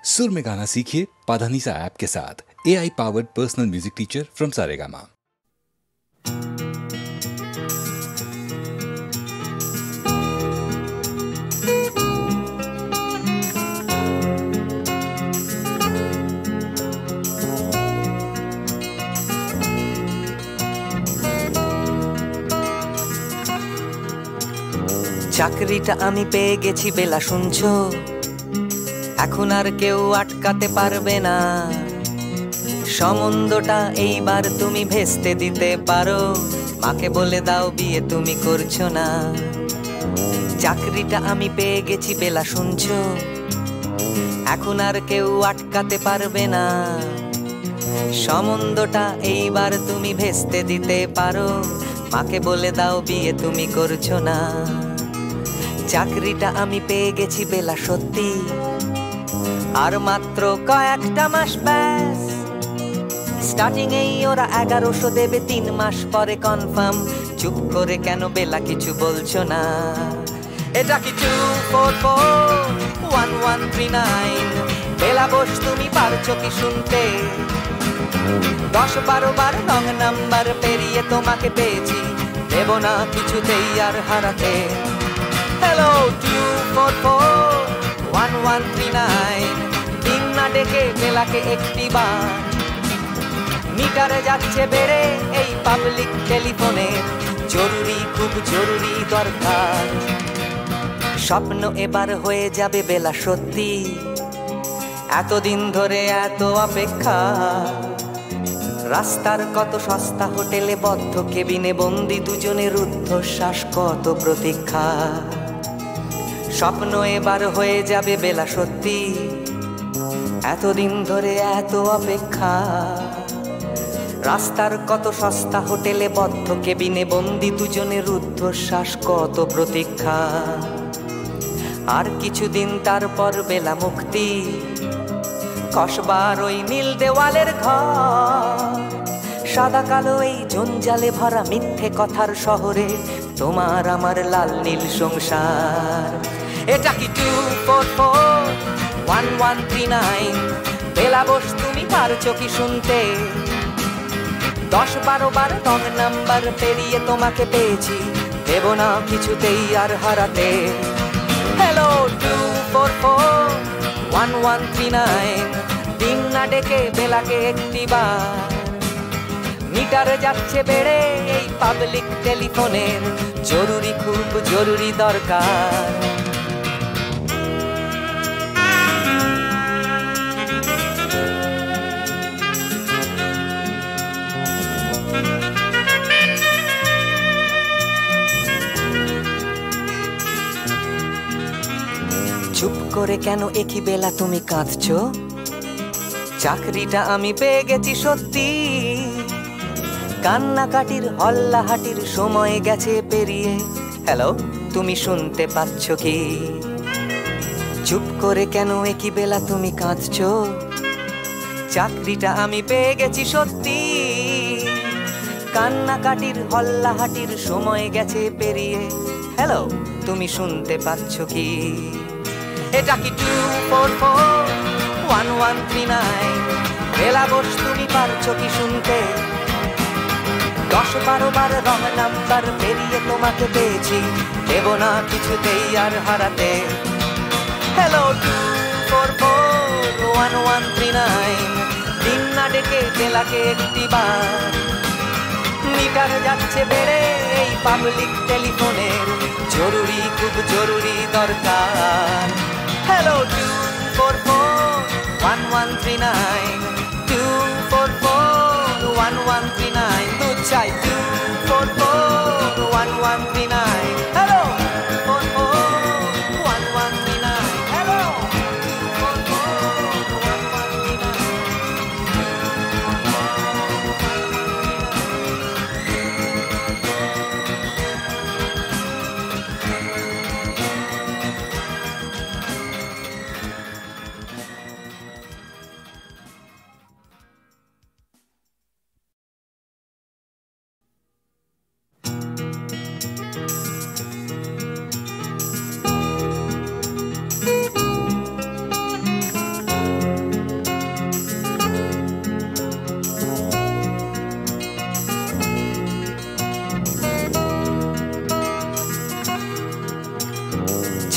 सुर में गाना सीखिए पाधानीसा ऐप के साथ। AI powered personal music teacher from Saregama. চাকরিটা আমি পেয়ে গেছি বেলা শুনছো, এখন আর কেউ আটকাতে পারবে না। সম্বন্ধটা এইবার তুমি ভেস্তে দিতে পারো, মাকে বলে দাও বিয়ে তুমি করছো না। চাকরিটা আমি পেয়ে গেছি বেলা শুনছো, এখন আর কেউ আটকাতে পারবে না। সম্বন্ধটা এইবার তুমি ভেস্তে দিতে পারো, মাকে বলে দাও বিয়ে তুমি করছো না। চাকরিটা আমি পেয়ে গেছি বেলা সত্যি, আর মাত্র কয়েকটা মাস ব্যাস। স্টার্টিং এই ওরা 1100 দেবে, 3 মাস পরে কনফার্ম। চুপ করে কেন বেলা কিছু বলছো না? এটা কি 2441139? বেলা বস তুমি পারছো কি শুনতে? 10-12 বার রং নাম্বার পেরিয়ে তোমাকে পেয়েছি, দেব না কিছুতেই আর হারাতে। হ্যালো 2441139, দিন না ডেকে বেলাকে একটি বার। মিটারে যাচ্ছে বেড়ে এই পাবলিক টেলিফোনের, জরুরি খুব জরুরি দরকার। স্বপ্ন এবার হয়ে যাবে বেলা সত্যি, এতদিন ধরে এত অপেক্ষা। রাস্তার কত সস্তা হোটেলে বদ্ধ কেবিনে বন্দি দুজনের রুদ্ধশ্বাস, কত প্রতীক্ষা। স্বপ্ন এবার হয়ে যাবে বেলা সত্যি, এতদিন ধরে এত অপেক্ষা। রাস্তার কত সস্তা হোটেলে বদ্ধ কেবিনে বন্দি দুজনের রুদ্ধশ্বাস, কত প্রতীক্ষা। আর কিছুদিন তারপর বেলা মুক্তি, কসবার ওই নীল দেওয়ালের ঘর। সাদা কালো এই জঞ্জালে ভরা মিথ্যে কথার শহরে তোমার আমার লাল নীল সংসার। এটা কি 2441139? বেলা বস তুমি পারছো কি শুনতে? 10-12 বার রং নাম্বার পেরিয়ে তোমাকে পেয়েছি, দেব না কিছুতেই আর হারাতে। হ্যালো 2441139, দিন না ডেকে বেলাকে একটি বার। মিটারে যাচ্ছে বেড়ে এই পাবলিক টেলিফোনের, জরুরি খুব জরুরি দরকার। চুপ করে কেন একই বেলা তুমি কাঁদছো? চাকরিটা আমি পেয়ে গেছি সত্যি, কান্নাকাটির হল্লাহাটির সময় গেছে পেরিয়ে। হ্যালো তুমি শুনতে পাচ্ছ কি? চুপ করে কেন একই বেলা তুমি কাঁদছো? চাকরিটা আমি পেয়ে গেছি সত্যি, কান্নাকাটির হল্লাহাটির সময় গেছে পেরিয়ে। হ্যালো তুমি শুনতে পাচ্ছ কি? এটা কি 2441139? বেলা বস তুমি পারছো কি শুনতে? 10-12 বার রং নাম্বার পেরিয়ে তোমাকে পেয়েছি, দেব না কিছুতেই আর হারাতে। হ্যালো 2441139, দিন না ডেকে বেলাকে একটি বার। মিটার যাচ্ছে বেড়ে এই পাবলিক টেলিফোনের, জরুরি খুব জরুরি দরকার। হ্যালো 2441139, 2441139, দুধ চাই 2441139। Hello 2441139, hello 2441139।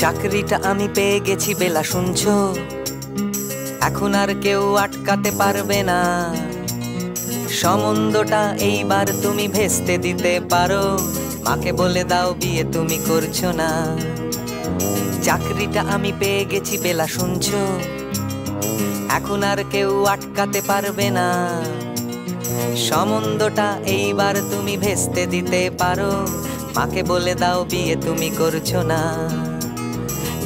চাকরিটা আমি পেয়ে গেছি বেলা, শুনছো? এখন আর কেউ আটকাতে পারবে না। সম্বন্ধটা এইবার তুমি ভেস্তে দিতে পারো, মাকে বলে দাও বিয়ে তুমি করছো না। চাকরিটা আমি পেয়ে গেছি বেলা, শুনছো? এখন আর কেউ আটকাতে পারবে না। সম্বন্ধটা এইবার তুমি ভেস্তে দিতে পারো, মাকে বলে দাও বিয়ে তুমি করছো না।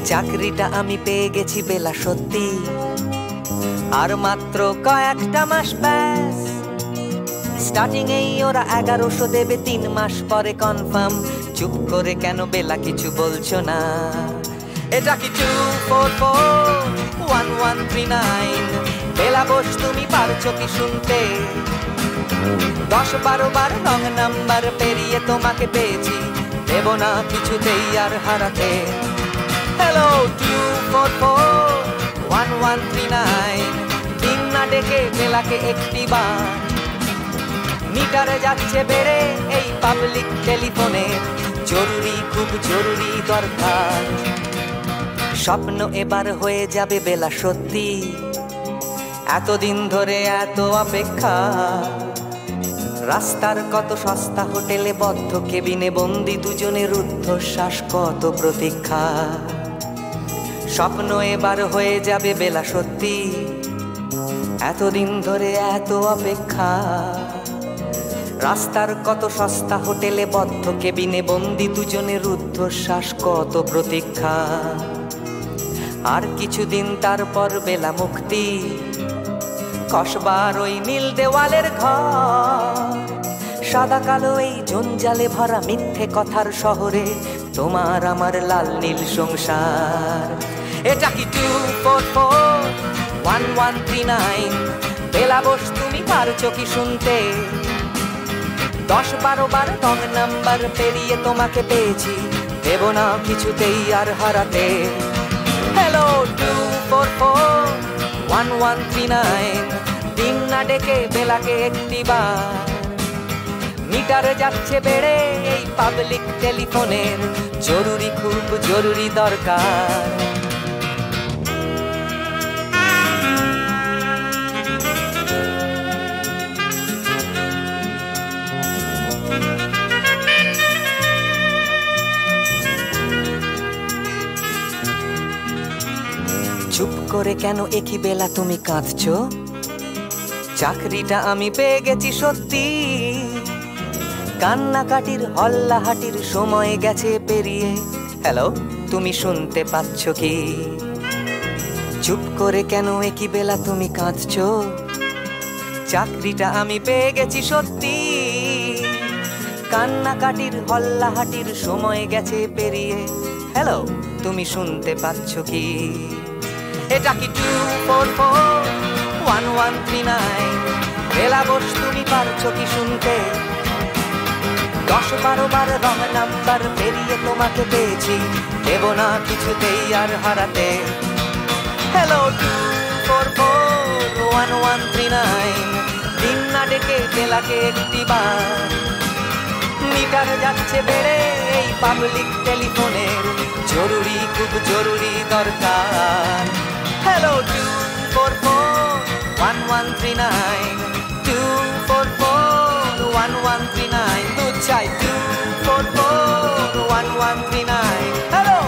চাকরিটা আমি পেয়ে গেছি বেলা, সত্যি আর মাত্র কয়েকটা মাস ব্যাস। স্টার্টিং এই ওরা 1100 দেবে, 3 মাস পরে কনফার্ম। চুপ করে কেন বেলা কিছু বলছো না? এটা কি 2441139? বেলা বস তুমি পারছো কি শুনতে? 10-12 বার রং নাম্বার পেরিয়ে তোমাকে পেয়েছি, দেব না কিছুতেই আর হারাতে। হ্যালো 2441139, দিন না ডেকে বেলাকে একটি বার। মিটারে যাচ্ছে বেড়ে এই পাবলিক টেলিফোনের, জরুরি খুব জরুরি দরকার। স্বপ্ন এবার হয়ে যাবে বেলা, সত্যি এতদিন ধরে এত অপেক্ষা। রাস্তার কত সস্তা হোটেলে বদ্ধ কেবিনে বন্দি দুজনের রুদ্ধশ্বাস, কত প্রতীক্ষা। স্বপ্ন এবার হয়ে যাবে বেলা, সত্যি এতদিন ধরে এত অপেক্ষা। রাস্তার কত সস্তা হোটেলে বদ্ধ কেবিনে বন্দি দুজনের রুদ্ধশ্বাস, কত প্রতীক্ষা। আর কিছুদিন তারপর বেলা মুক্তি, কসবার ওই নীল দেওয়ালের ঘর। সাদা কালো এই জঞ্জালে ভরা মিথ্যে কথার শহরে তোমার আমার লাল নীল সংসার। এটা কি 2441139? বেলা বস তুমি পারছো কি শুনতে? 10-12 বার রং নাম্বার পেরিয়ে তোমাকে পেয়েছি, দেব না কিছুতেই আর হারাতে। হ্যালো 2441139, দিন না ডেকে বেলাকে একটি বার। মিটারে যাচ্ছে বেড়ে এই পাবলিক টেলিফোনের, জরুরি খুব জরুরি দরকার। চুপ করে কেন একই বেলা তুমি কাঁদছো? চাকরিটা আমি পেয়ে গেছি সত্যি, কান্নাকাটির হল্লাহাটির সময় গেছে পেরিয়ে। হ্যালো তুমি শুনতে পাচ্ছ কি? চুপ করে কেন একই বেলা তুমি কাঁদছো? চাকরিটা আমি পেয়ে গেছি সত্যি, কান্নাকাটির হল্লাহাটির সময় গেছে পেরিয়ে। হ্যালো তুমি শুনতে পাচ্ছ কি? এটা কি 2441139? বেলা বস তুমি পারছো কি শুনতে? 10-12 বার রং নাম্বার পেরিয়ে তোমাকে পেয়েছি, দেব না কিছুতেই আর হারাতে। হ্যালো 2441139, দিন না ডেকে বেলাকে একটি বার। মিটার যাচ্ছে বেড়ে এই পাবলিক টেলিফোনের, জরুরি খুব জরুরি দরকার। হ্যালো 2441139, 2441139, দুধ চাই 2441139। হ্যালো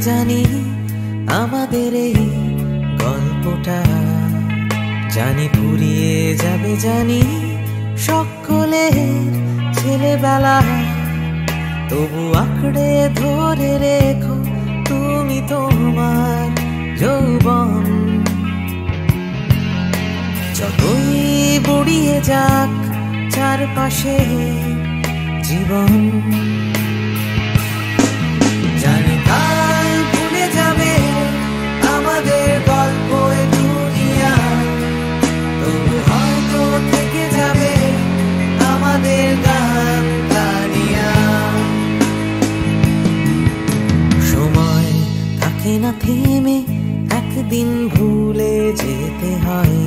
জানি আমাদের এই গল্পটা, জানি ফুরিয়ে যাবে জানি সকলের ছেলেবেলা, তবু আঁকড়ে ধরে রেখো তুমি তোমার যৌবন। যতই বুড়িয়ে যাক চারপাশে জীবন, জানি কাল ভুলে যাবে আমাদের গল্প দুনিয়া, তবু হয়তো থেকে যাবে আমাদের গান গানিয়া। সময় থাকে না থেমে, একদিন ভুলে যেতে হয়,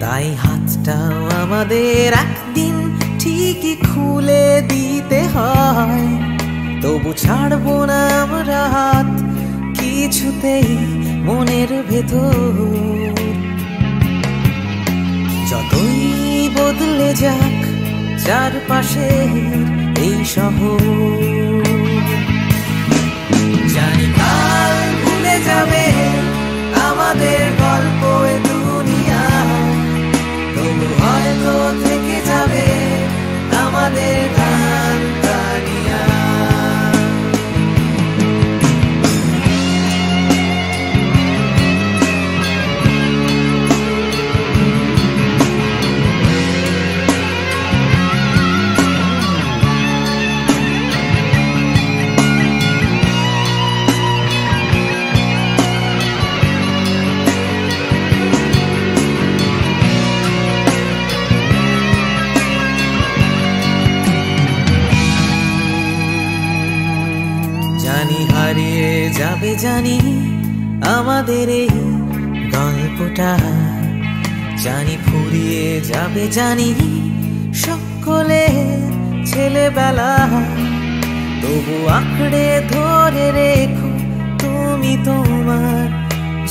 তাই হাতটাও আমাদের একদিন ঠিকই খুলে দিতে হয়। তবু ছাড়বো না আমরা হাত কিছুতেই মনের ভেতর, যতই বদলে যাক চারপাশে এই শহর। জানি কাল ভুলে যাবে আমাদের গল্প দুনিয়া, তবু হয়তো থেকে যাবে আমাদের গান গানিয়া। হারিয়ে যাবে জানি আমাদের এই গল্পটা, জানি ফুরিয়ে যাবে জানি সকলের ছেলেবেলা, তবু আঁকড়ে ধরে রেখো তুমি তোমার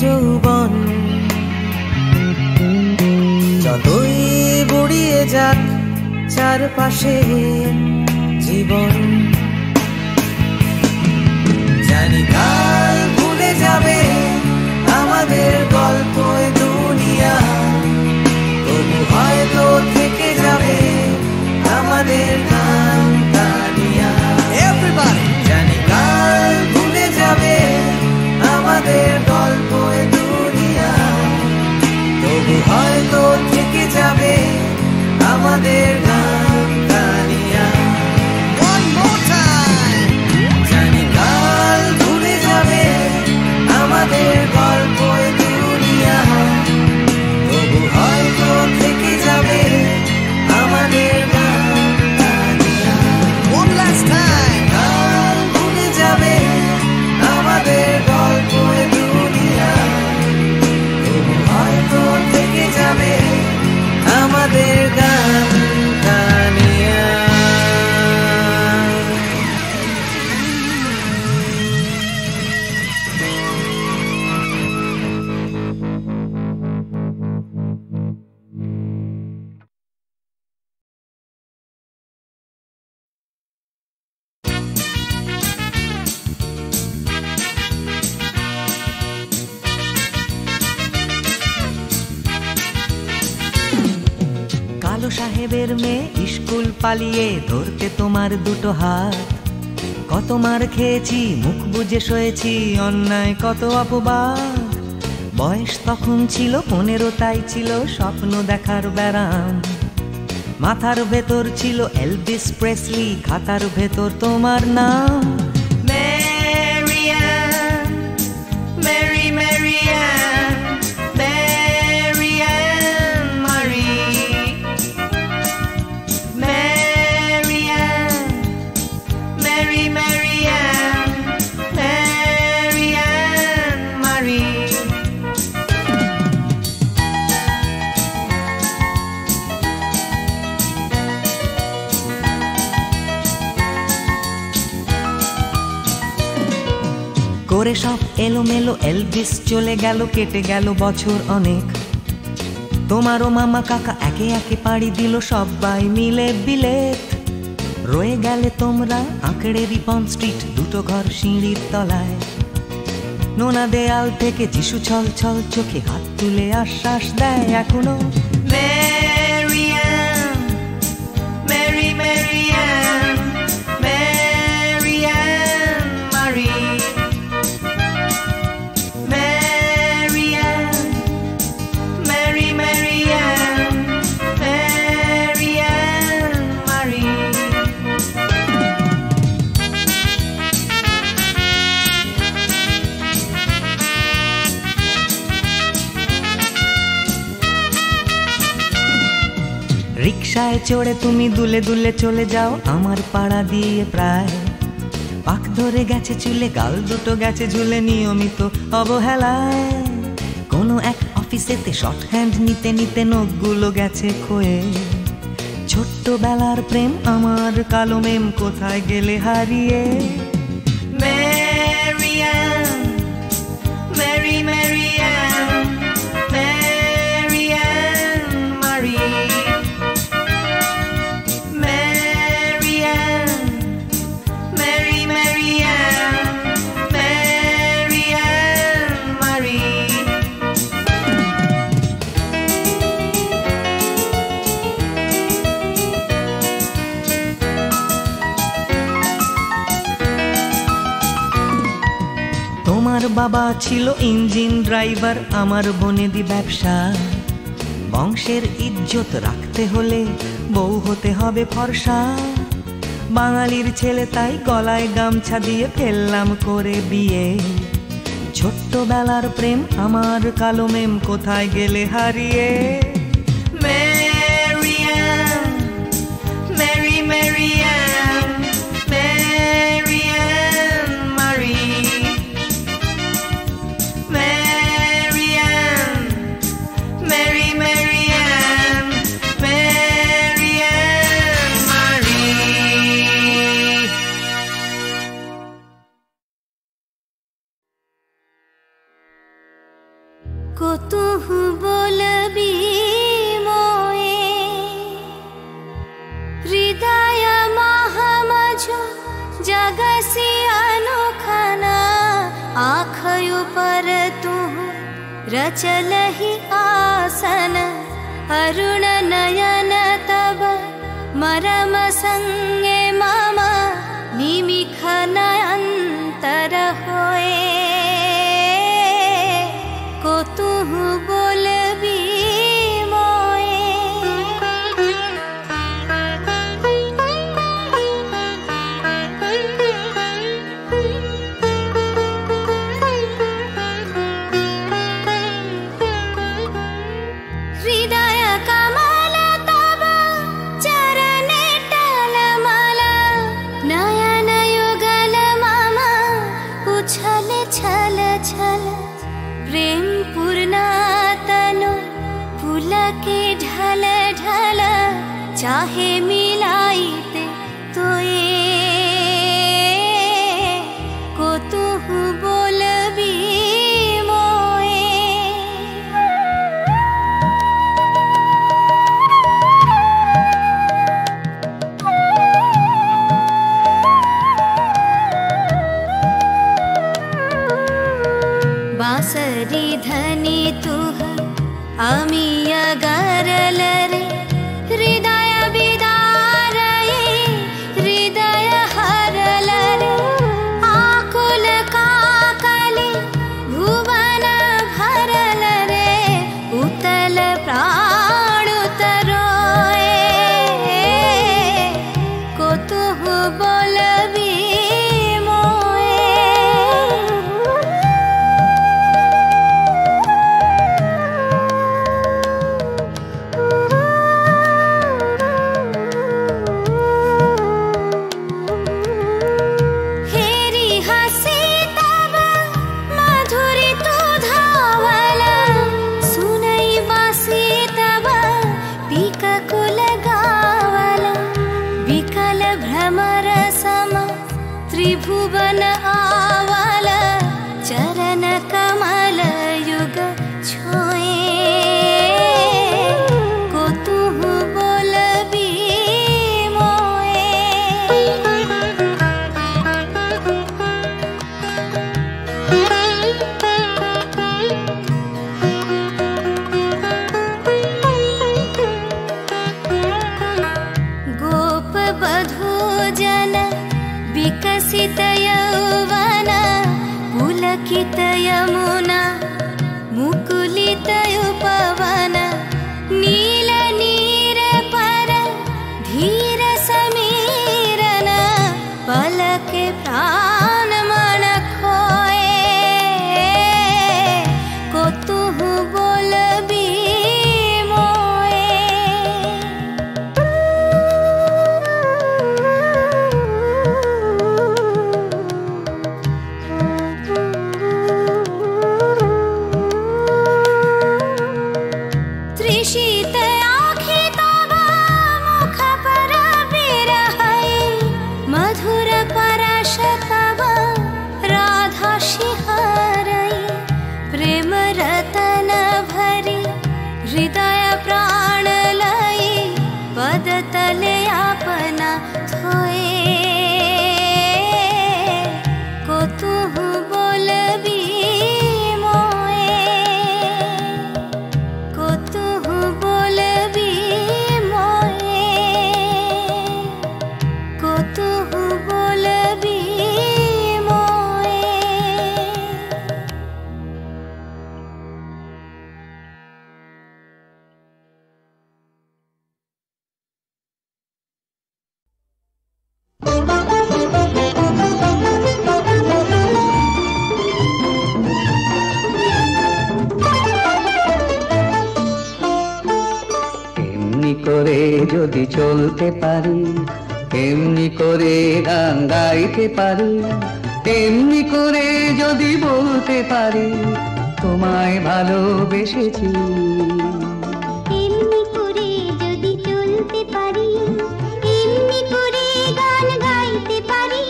যৌবন। যতই বুড়িয়ে যাক চারপাশে জীবন, জানি কাল ভুলে যাবে আমাদের গল্প দুনিয়া, তবু হয়তো থেকে যাবে আমাদের গান গানিয়া। জানি কাল ভুলে যাবে আমাদের গল্প দুনিয়া, তবু হয়তো থেকে যাবে আমাদের গান গানিয়া। আমাদের গল্প দুনিয়া, তবু হয়তো থেকে যাবে আমাদের গান গানিয়া। One last time, কাল ভুলে যাবে আমাদের গল্প দুনিয়া, তবু হয়তো থেকে যাবে আমাদের গান গানিয়া। কালো সাহেবের মেয়ে স্কুল পালিয়ে ধরতে তোমার দুটো হাত, কত মার খেয়েছি মুখ বুজে সয়েছি অন্যায় কত অপবাদ। বয়স তখন ছিল 15, তাই ছিল স্বপ্ন দেখার ব্যারাম, মাথার ভেতর ছিল এলভিস প্রেসলি, খাতার ভেতর তোমার নাম। ম্যারিয়ান, মেরি ম্যারিয়ান, ম্যারিয়ান মারি, ম্যারিয়ান, মেরি ম্যারিয়ান, ম্যারিয়ান মারি। করে সব এলোমেলো এলভিস চলে গেল, কেটে গেল বছর অনেক, তোমারও মামা কাকা একে একে পাড়ি দিল সবাই মিলে বিলেত। রয়ে গেলে তোমরা আঁকড়ে রিপন স্ট্রিট, দুটো ঘর সিঁড়ির তলায়, নোনা দেয়াল থেকে যিশু ছল ছল চোখে হাত তুলে আশ্বাস দেয় এখনো Marianne, Mary Marianne, Marianne Marie, Marianne, Mary Marianne, Marianne Marie. রিকশায় চড়ে তুমি দুলে দুলে চলে যাও আমার পাড়া দিয়ে প্রায় পাক ধরে গেছে চুলে গাল দুটো গেছে ঝুলে নিয়মিত অবহেলায় কোনো এক অফিসেতে শর্ট হ্যান্ড নিতে নিতে নখগুলো গেছে ক্ষয়ে ছোট্টবেলার প্রেম আমার কালো মেম কোথায় গেলে হারিয়ে Marianne, Mary Marianne, Marianne Marie, Marianne, Mary Marianne, Marianne Marie. তোমার বাবা ছিল ইঞ্জিন ড্রাইভার আমার বনেদি ব্যবসা বংশের ইজ্জত রাখতে হলে বউ হতে হবে ফর্সা বাঙালির ছেলে তাই গলায় গামছা দিয়ে ফেললাম করে বিয়ে ছোট্টবেলার প্রেম আমার কালো মেম কোথায় গেলে হারিয়ে Marianne, Mary Marianne, Marianne Marie, Marianne, Mary Marianne, Marianne Marie. কতহু বলবি মোয়ে হৃদয় মহামঝ जगसी अनोखना आँखों पर तू रचल ही आसन अरुण नयन तब मरम संगे मम निमिख नयंतर होए को तू बोलबी प्रेम पूर्णा तनु फूल के ढल ढल चाहे मिलाईते तो ये को तू बोलबी बांसरी धनी तू आमी अगरल रे हृदय बिदार हृदय हरल रे आकुल काकली भुवन भरल रे उतल प्राण तरोए को तू बोलबी शीत आँखी तव मुख पर विरहै मधुर परश तव राधा शिहरै प्रेम रतन भरी हृदय प्राण लई पद तले अपना थोए को तुहु बोलबी मोए को तुहु बोलबी मोए को तुहु बोलबी मोए। এমনি করে যদি চলতে পারি, এমনি করে গান গাইতে পারি, এমনি করে যদি বলতে পারি তোমায় ভালোবেসেছি। এমনি করে যদি চলতে পারি, এমনি করে গান গাইতে পারি,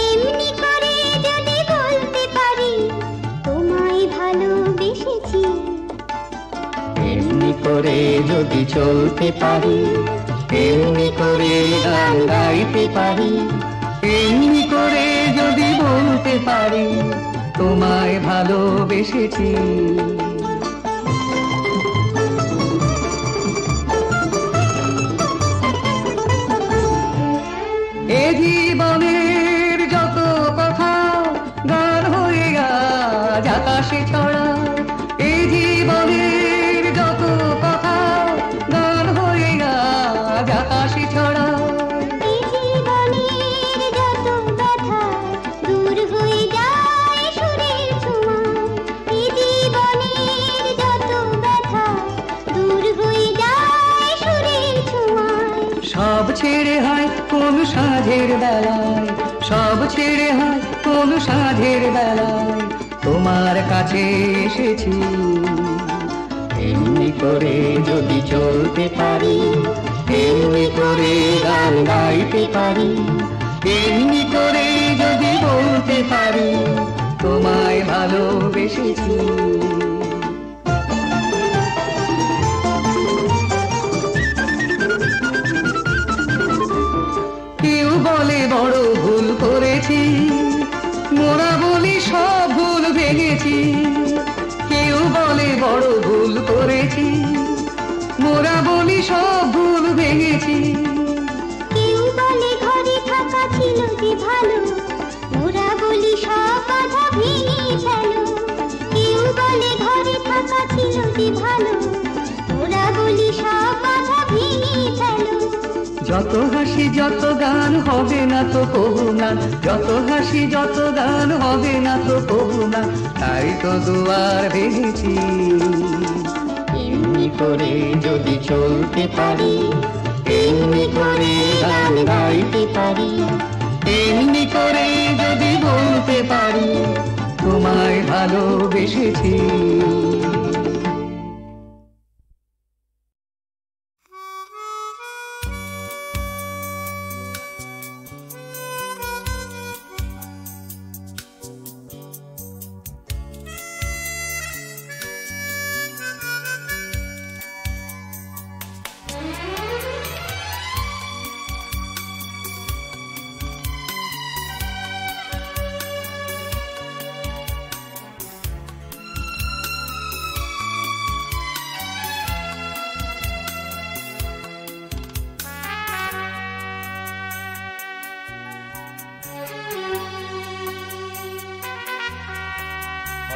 এমনি করে যদি বলতে পারি তোমায় ভালোবেসেছি। এমনি করে যদি চলতে পারি, এমনি করে গান গাইতে পারি, এমনি করে যদি বলতে পারি তোমায় ভালোবেসেছি। এ জীবনের যত কথা গান হয়ে আজ আকাশে ছড়া, এ জীবনের যত কথা গান হয়ে আজ আকাশে ছড়া। এই জীবনের যত ব্যথা দূর হয়ে যায় সুরের ছোঁয়ায়, এই জীবনের যত ব্যথা দূর হয়ে যায় সুরের ছোঁয়ায়। সব ছেড়ে হয় কোন সাঁঝের বেলায়, সব ছেড়ে হয় কোন সাঁঝের বেলায় তোমার কাছে এসেছি। এমনি করে যদি চলতে পারি, এমনি করে গান গাইতে পারি, এমনি করে যদি বলতে পারি তোমায় ভালোবেসেছি। কেউ বলে বড় ভুল করেছি, মোরা বলি সব ভুল ভেঙেছি। কেউ বলে বড় ভুল করেছি, মোরা বলি সব ভুল ভেঙেছি। কেউ বলে ঘরে থাকা ছিল যে ভালো, ওরা বলি সব বাধা ভেঙে ফেলো। কেউ বলে ঘরে থাকা ছিল যে ভালো, ওরা বলি সব বাধা ভেঙে ফেলো। যত হাসি যত গান হবে না তো কবু না, যত হাসি যত গান হবে না তো কবু না, তাই তো দুয়ার ভেঙেছি। এমনি করে যদি চলতে পারি, এমনি করে গান গাইতে পারি, এমনি করে যদি বলতে পারি তোমায় ভালোবেসেছি।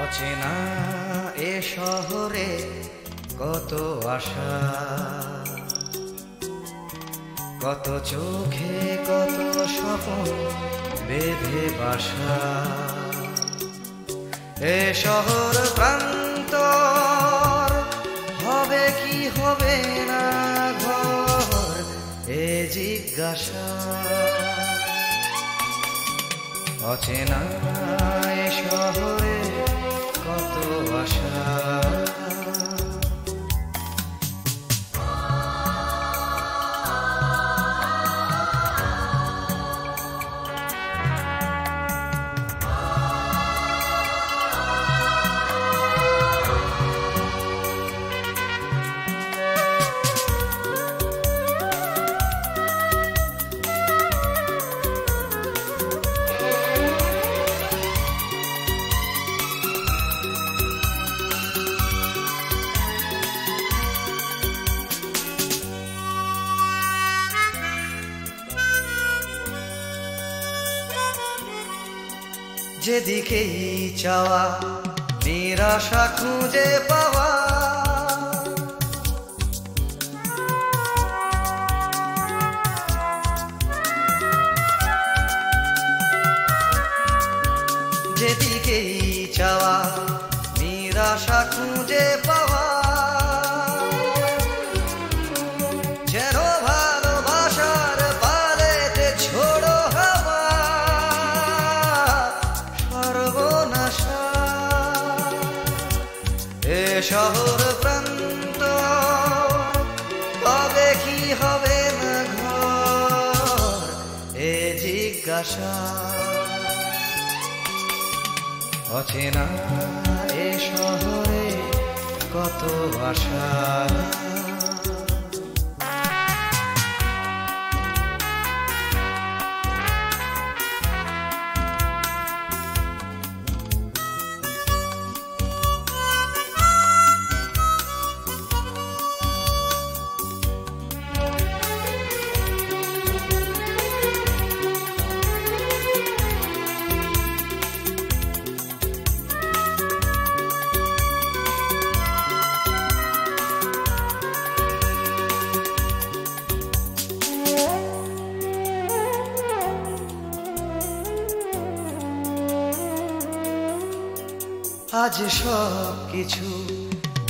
অচেনা এ শহরে কত আশা, কত চোখে কত স্বপ্ন বেঁধে বাসা। এ শহর প্রান্তর হবে কি হবে না ঘর, এ জিজ্ঞাসা। অচেনা এ শহরে কত আশা, যেদিকেই চাওয়া নিরাশা খুঁজে পাওয়া, যেদিকেই চাওয়া নিরাশা খুঁজে পাওয়া, যেন ভালোবাসার পালেতে ছোড়ো হাওয়া সর্বনাশা। এ শহর প্রান্ত তবে কি হবে না ঘর, এ জিজ্ঞাসা। অচেনা এ শহরে কত আশা, আজ সব কিছু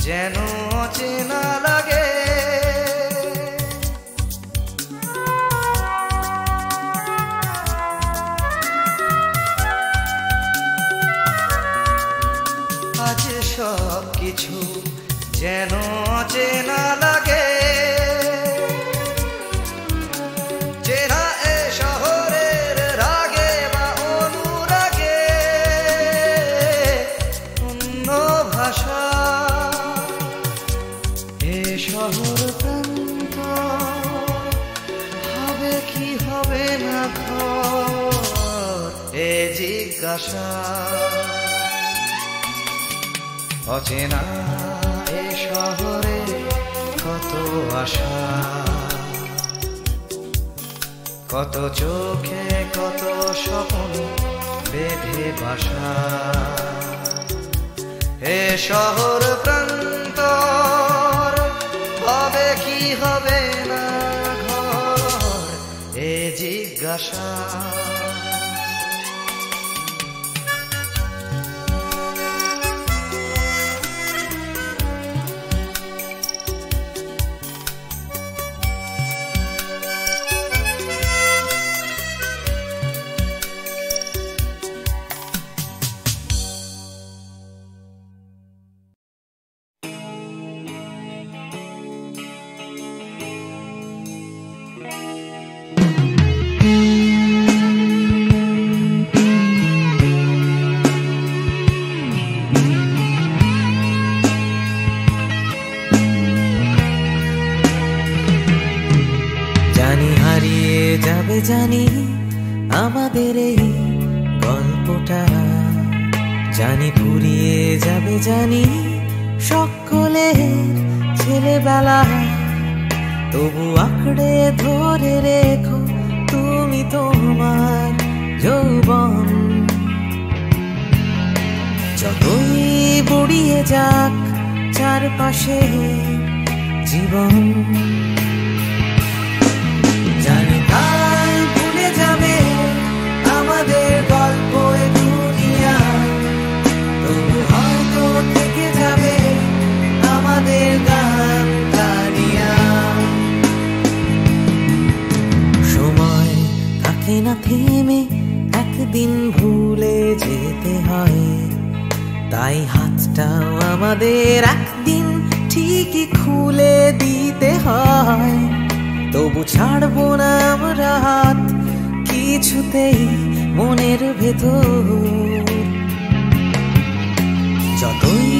যেন অচেনা লাগে, আজ সব কিছু যেন অচেনা লাগে। চেনা এ শহরের রাগে বা অনুরাগে অন্য ভাষা, এ শহর প্রান্ত হবে কি হবে না ঘর, এ জিজ্ঞাসা। অচেনা এ শহরে কত আশা, কত চোখে কত স্বপ্ন বেঁধে বাসা। এ শহর প্রান্তর হবে কি হবে না ঘর, এ জিজ্ঞাসা। জানি আমাদের এই গল্পটা, জানি ফুরিয়ে যাবে, জানি সকলের ছেলেবেলা, তবু আঁকড়ে ধরে রেখো তুমি তোমার যৌবন। যতই বুড়িয়ে যাক চারপাশে জীবন, জানি কাল ভুলে যাবে আমাদের গল্প এ দুনিয়া, তবু হয়তো থেকে যাবে আমাদের গান গানিয়া। সময় থাকে না থেমে, একদিন ভুলে যেতে হয়, তাই হাতটাও আমাদের একদিন ঠিকই খুলে দিতে হয়। তবু ছাড়বো না আমরা হাত কিছুতেই মনের ভেতর, যতই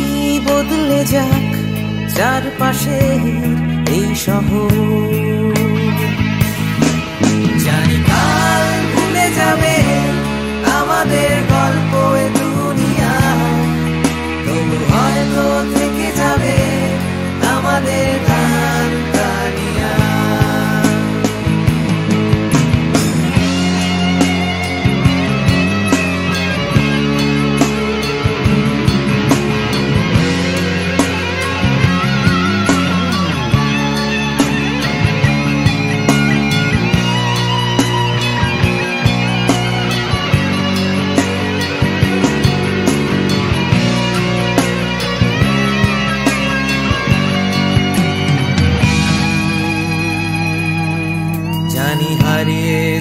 বদলে যাক চারপাশে এই শহর। জানি কাল ভুলে যাবে আমাদের গল্প এ দুনিয়া, তবু হয়তো থেকে যাবে আমাদের গান গানিয়া।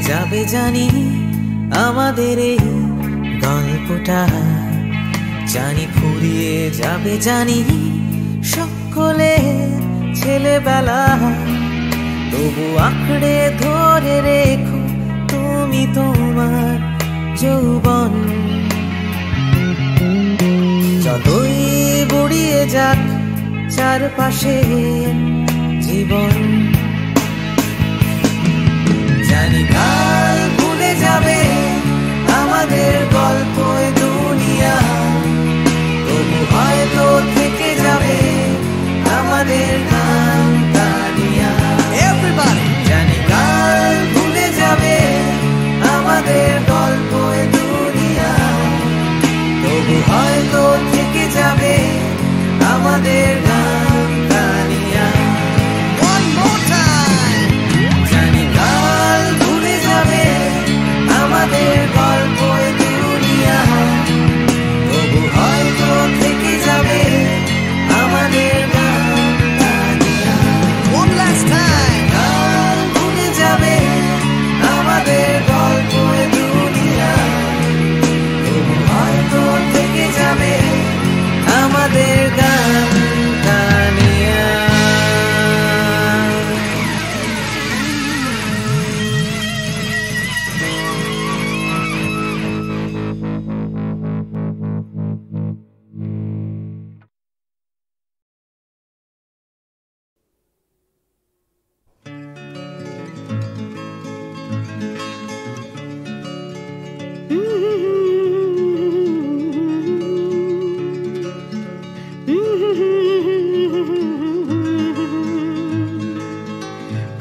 যাবে জানি আমাদের এই গল্পটা, জানি ফুরিয়ে যাবে জানি সকলের ছেলেবেলা, তবু আঁকড়ে ধরে রেখো তুমি তোমার যৌবন। যতই বুড়িয়ে যাক চারপাশে জীবন, জানি কাল ভুলে যাবে আমাদের গল্প দুনিয়া, তবু হয়তো থেকে যাবে আমাদের গান তানিয়া। জানি কাল ভুলে যাবে আমাদের গল্প দুনিয়া, তবু হয়তো থেকে যাবে আমাদের গান তানিয়া। জানি কাল ভুলে যাবে আমাদের গল্প দুনিয়া, তবু হয়তো থেকে যাবে আমাদের গান তানিয়া। কাল ভুলে যাবে আমাদের গল্প দুনিয়া, তবু হয়তো থেকে যাবে আমাদের গান তানিয়া।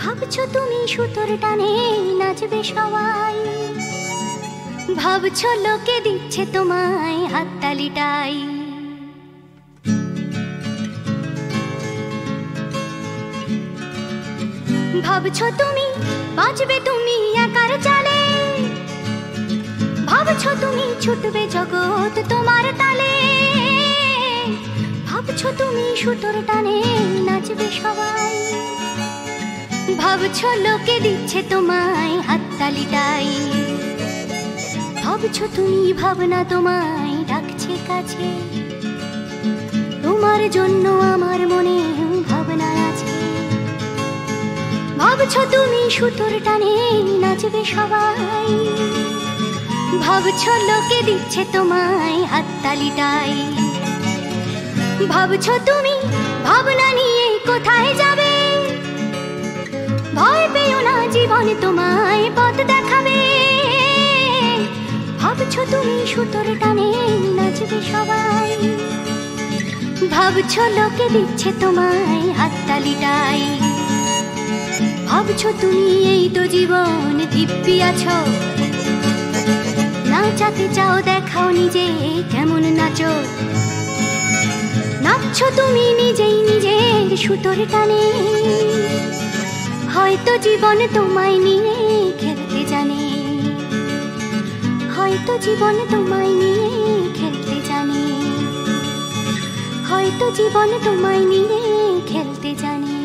ভাবছো তুমি সুতোর টানে নাচবে সবাই, ভাবছো লোকে দিচ্ছে তোমায় হাততালিটাই। ভাবছো তুমি বাঁচবে তুমি একার চালে, ভাবছো তুমি ছুটবে জগৎ তোমার তালে, ভাবছো তুমি সুতোর টানে নাচবে সবাই, ভাবছো লোকে দিচ্ছে তোমায় হাততালিটাই। ভাবছো তুমি ভাবনা তোমায় ডাকছে কাছে, তোমার জন্য আমার মনে ভাবনা আছে। ভাবছো তুমি সুতোর টানে নাচবে সবাই, ভাবছো লোকে দিচ্ছে তোমায় হাততালিটাই। ভাবছো তুমি ভাবনা নিয়ে কোথায় যাবে, ভয় পেও না জীবন তোমায় পথ দেখাবে। ভাবছো তুমি সুতোর টানে নাচবে সবাই, ভাবছো লোকে দিচ্ছে তোমায় হাততালিটাই। ভাবছো তুমি এই তো জীবন দিব্যি আছো, নাচাতে চাও দেখাও নিজে কেমন নাচো। নাচছো তুমি নিজেই নিজের সুতোর টানে, হয়তো জীবন তোমায় নিয়ে খেলতে জানে, হয়তো জীবন তোমায় নিয়ে খেলতে জানে, হয়তো জীবন তোমায় নিয়ে খেলতে জানে।